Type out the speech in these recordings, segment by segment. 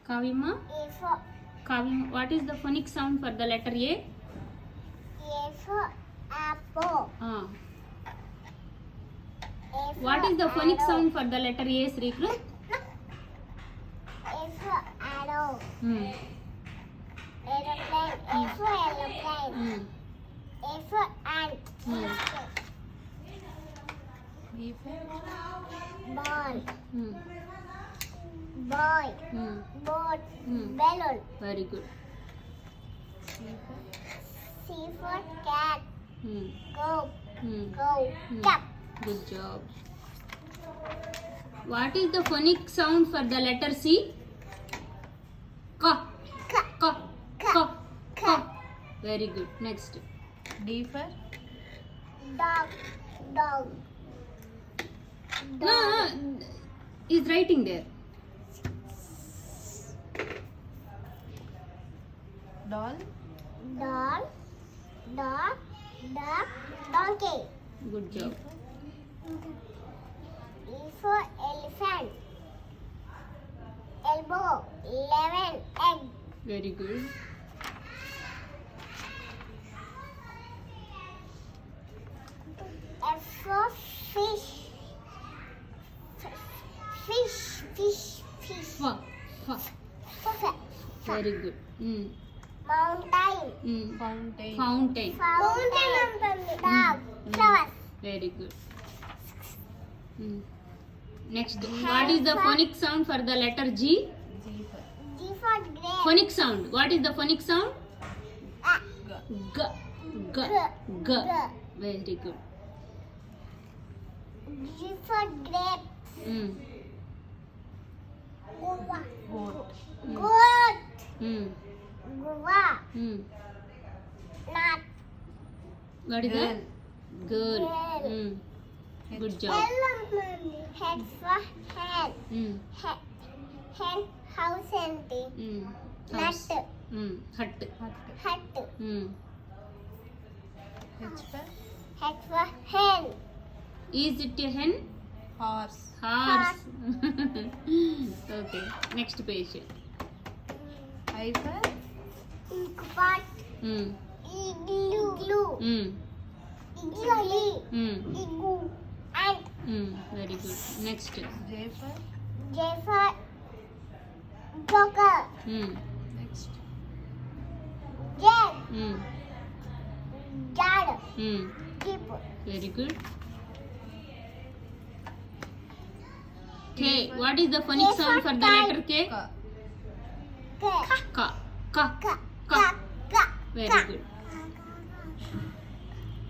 Kavima? A for Kavima, what is the phonic sound for the letter A? A for apple. Ah. A for What is the phonic arrow. sound for the letter A, Srikrut? A for arrow. Aeroplane. A for aeroplane. A for ant. B for Ball. Boy. Boat. Balloon. Very good. C for cat. Go. Go. Hmm. Cup. Good job. What is the phonic sound for the letter C? Ka. Ka. Ka. Ka. Ka. Ka. Very good. Next. D for Dog. Dog. No, is writing there. doll. Doll. Dog. Duck. Donkey. Good job. E for elephant. Elbow. 11. Egg. Very good. F for fish. Fish. Fish. Fish. Fa. Fa. Perfect. Very good. Mountain. Fountain. Fountain. Fountain. Dog. Flowers. Very good. Next. What is the phonic sound for the letter G? G for G for grape. Phonic sound. What is the phonic sound? Ah. G. G. G. Very good. G for grape. Guava. goat. Goat. Guava. Nut. What is that? Girl. Girl. Good job. Head for hen. Hen house empty. House. Nut. Hut. Hut. H for Head for hen. Is it a hen? horse. Horse. Okay. Next page. I for Ink pot. Igloo. Igloo. Igloo. Ant. Very good. Next. J for J for joker. next. Jet. Jar. Jeep. Very good. K. What is the phonic sound for the letter K? Ka. K. Ka. Ka. Ka. Ka. Ka. Very good.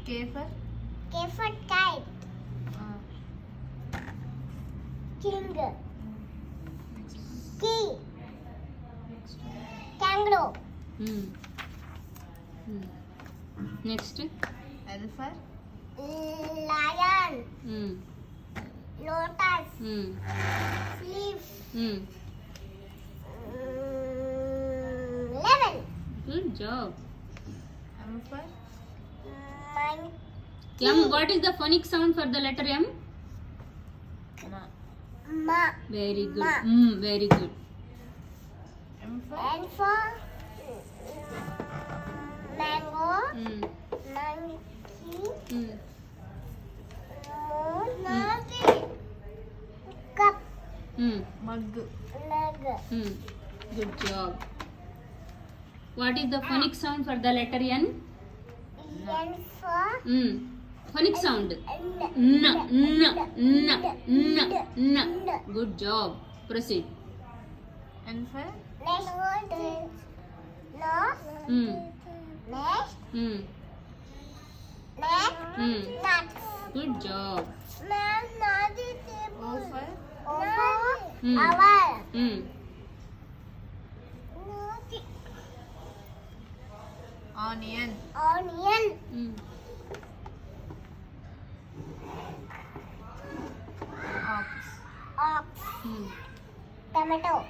K for K for kite. King. Key. next. Kangaroo. Next. L for Lion. Lotus. Leaf. Lemon. Good job. M for Monkey. M. What is the phonic sound for the letter M? ma. Ma. Very good. Ma. Very good. M for And for mango. Monkey. Moon. Cup. mug. Leg. Good job. What is the phonic sound for the letter N? N for Phonic sound. N. N. Good job. Proceed. N for Next. Nose. Next. Neck. Nuts. Good job. O for Owl. onion. Onion. Ox. Ox. Tomato.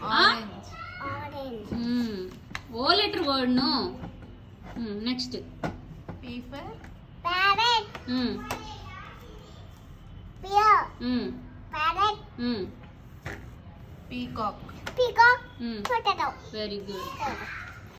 Orange. Orange. O letter word, no. Next. P for Parrot. Pear. Parrot. peacock. Peacock. Hmm. Potato. Very good.